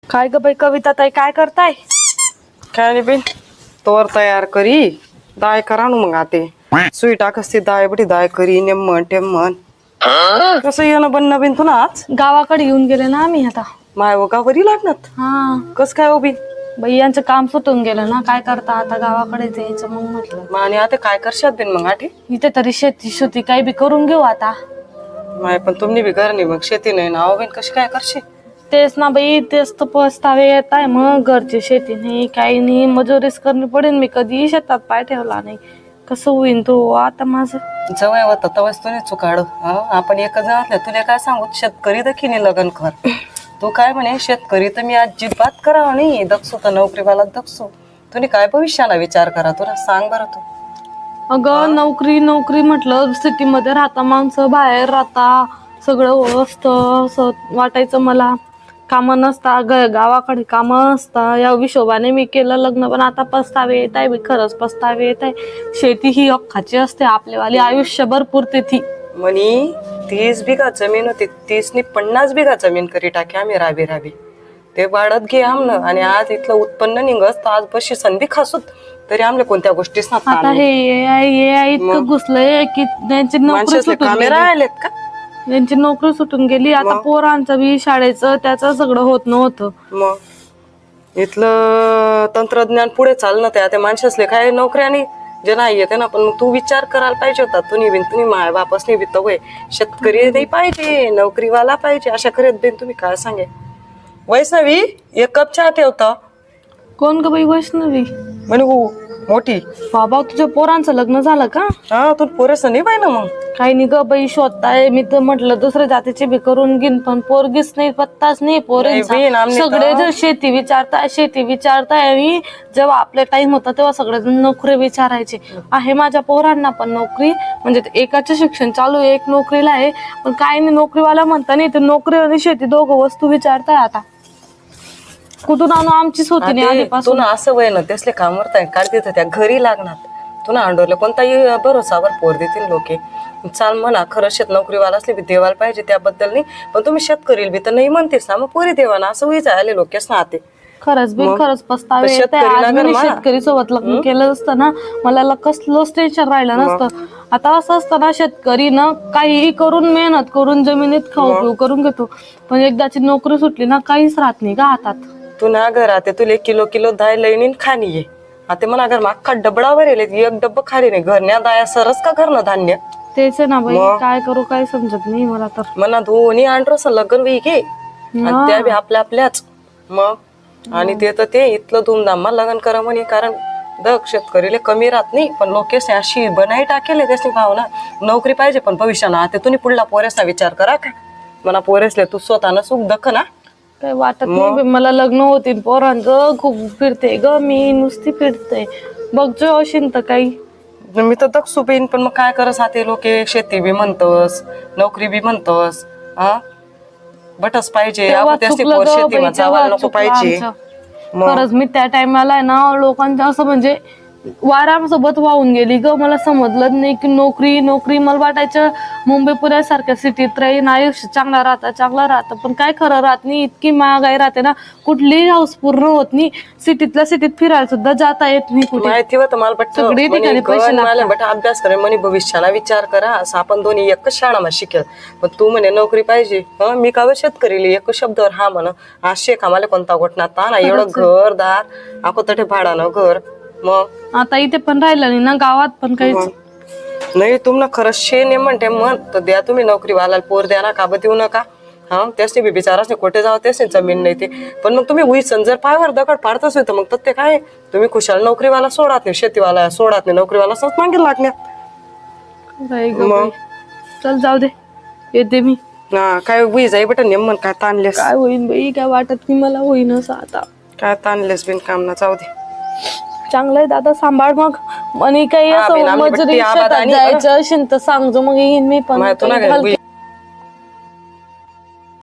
काय ग बाई कविता ताई काय करताय? काय नाही बिन तोर तयार करी दाय करा ना मग आते सुई टाकसती दाय बटी दाय करी नेमन टेमन कसं येणं बन बिन तू ना आज गावाकडे येऊन गेले ना आम्ही आता. माय व का वरी लागणार हा कस काय उभी बाई यांचं काम सुटून गेलं ना, काय करता आता गावाकडे जायचं मग म्हटलं. मग आणि आता काय करशात बिन मग आठी इथे तरी शेती काही बी करून घेऊ आता. माय पण तुम्ही बी घर नाही मग शेती नाही ना बिन कशी काय करशी. तेच ना बाई, तेच तर पस्तावे येत आहे. मग घरची शेती नाही काही नाही, मजुरीच करणी पडेल. मी कधी शेतात पाय ठेवला नाही, कसं होईन तो आता माझं. जवळ होता तवच तुने चुकाड आपण एकच गावातल्या तुला काय सांगू शेतकरी दखीने लग्न कर. तू काय म्हणे शेतकरी तर मी अजिबात करावं नाही दक्षू तर नोकरीवाला दक्षू. तुम्ही काय भविष्याला विचार करा तुला सांग बरं तू. अगं नोकरी नोकरी म्हटलं सिटीमध्ये राहता माणसं, बाहेर राहता सगळं असतं असं वाटायचं मला. कामं नसता गावाकडे कामं असता. या हिशोबाने मी केलं लग्न, पण आता पस्तावे येत आहे. मी खरंच पस्तावे येत आहे. शेती ही अख्खाची असते आपल्यावाली, आयुष्यभर पुरते ती. म्हणी 30 बिघा जमीन होती, 30 नी 50 बिघा जमीन करी टाके आम्ही राबी राबी ते वाढत घे आमनं. आणि आज इथलं उत्पन्न निघस तर आज बशी संधी खासूत तरी आमल्या कोणत्या गोष्टीच आता हे इतकं घुसलंय की त्यांची नोकरी सुटून गेली. राहिलेत का त्यांची नोकरी सुटून गेली. आता पोरांचं बी शाळेचं त्याचं सगळं होत नव्हतं. मग इथलं तंत्रज्ञान पुढे चालणं त्या माणसासले काय नोकऱ्याने जे नाही येते ना. पण मग तू विचार करायला पाहिजे होता. तुम्ही माय बापासनी बी तवय शेतकरी नाही पाहिजे, नोकरीवाला पाहिजे अशा करीत बिन तुम्ही काय सांगे. वैष्णवी 1 कप चहा ठेवता. कोण ग बाई वैष्णवी? म्हणे मोठी बाबा तुझ्या पोरांचं लग्न झालं का? हा तू पोरेस नाही पाहिजे ना. मग काही नाही ग बाई शोधताय. मी तर म्हटलं दुसऱ्या जातीचे बी करून घेईन, पण पोरगीच नाही, पत्ताच नाही पोरींचा. सगळे जण शेती विचारताय. मी जेव्हा आपले टाइम होता तेव्हा सगळे जण नोकरी विचारायचे. आहे माझ्या पोरांना पण नोकरी, म्हणजे एकाचे शिक्षण चालू आहे, एक नोकरीला आहे. पण काय नाही नोकरीवाला म्हणता नाही, तर नोकरी आणि शेती दोघं वस्तू विचारताय. आता कुठून आणू, आमचीच होती नाही आधीपासून. तुला असं वय ना त्यासले कामरताय काढते त्या घरी लागणार. तुला अंडवलं कोणताही भरोसावर पोर देतील लोके. चाल म्हणा खरं शेत नोकरीवाला असले बी देवाला पाहिजे त्याबद्दल नाही, पण तुम्ही शेतकरी बी तर नाही म्हणतेस ना. मग पोरी देवाना असं होई जायले लोकेस ना. ते खरंच बी खरंच पस्तावे येत आहे. शेतकरी सोबत लग्न केलं असतं ना, मला कसलंच टेन्शन राहिलं नसतं. आता असं असतं ना, शेतकरी ना काहीही करून मेहनत करून जमिनीत खाऊ पिऊ करून घेतो, पण एकदाची नोकरी सुटली ना काहीच राहत नाही का हातात. तू ना घर आता तुला किलो दाय लईन खाणी ये. आता मला घर अख्खा डबडावर येले 1 डब्बा खाली नाही. घरण्या दाया सरस का घरनं धान्य तेच ना बाई, काय करू काय समजत नाही मला तर. मना दोन्ही आंड्रोस लग्न वी घे त्या बी आपल्याच मग. आणि ते तर ते इथलं धूमधाम लग्न करा म्हणे. कारण शेतकरीले कमी राहत नाही, पण लोकेस अशी बनाई टाकेले त्याची भावना. नोकरी पाहिजे पण भविष्यानं. आता तुम्ही पुढला पोरेसचा विचार करा का म्हणा. पोरेसले तू स्वतःनं सुख दख ना. काही वाटत नाही मला. लग्न होतील पोरांचं, खूप फिरते ग मी, नुसती फिरते. बघजो अशीन तर काही. मी तर दक्षू बेन, पण मग काय करस आता लोके शेती बी म्हणतस, नोकरी बी म्हणतस. बटच पाहिजे शेती जावायला नको पाहिजे. खरंच मी त्या टायमाला आहे ना लोकांच्या असं म्हणजे वारासोबत वाहून गेली ग. मला समजलं नाही की नोकरी मला वाटायचं मुंबई पुण्यासारख्या सिटीत राहीन, आयुष्य चांगला राहतं, पण काय खरं राहत नाही. इतकी महागाई राहते ना, कुठलीही हाऊस पूर्ण होत नाही. सिटीतल्या सिटीत फिरायला सुद्धा जाता येत नाही कुठे. माहिती होतं मला सगळी ठिकाणी पैसे बट अभ्यास करे म्हणे भविष्याला विचार करा. असं आपण दोन्ही एकच शाळामध्ये शिकेल. पण तू म्हणे नोकरी पाहिजे. मी कावर शेतकरी एक शब्दावर हा म्हण. आज शेख आम्हाला कोणता घोटणार ता ना. एवढं घर दार आको तठे भाडानं घर. मग आता इथे पण राहिलं नाही ना, गावात पण काहीच नाही. तुम्हाला खरंच शे ने म्हणते म्हण तर द्या तुम्ही नोकरीवाला पोर द्या ना. काबत येऊ नका. त्यासनी बी बिचाराच नाही कोठे जावं त्यासनी जमीन नाही ते. पण मग तुम्ही उईसन जर पायावर दगड पाडतच होतं मग तर ते काय तुम्ही खुशाल नोकरीवाला सोडात नाही, शेतीवाला सोडात नाही, नोकरीवाला असंच मागे लागण्यात. चल जाऊ दे, येते मी. काय उई जाई बेटा नेमन. काय ताणलेस? काय होईन बाई, काय वाटत नाही मला होईन असं आता. काय ताणलेस बिन काम ना. जाऊ दे, चांगलंय दादा सांभाळ मग. आणि काही असं मजुरी जायचं असेल तर सांगतो, मग येईन मी पण.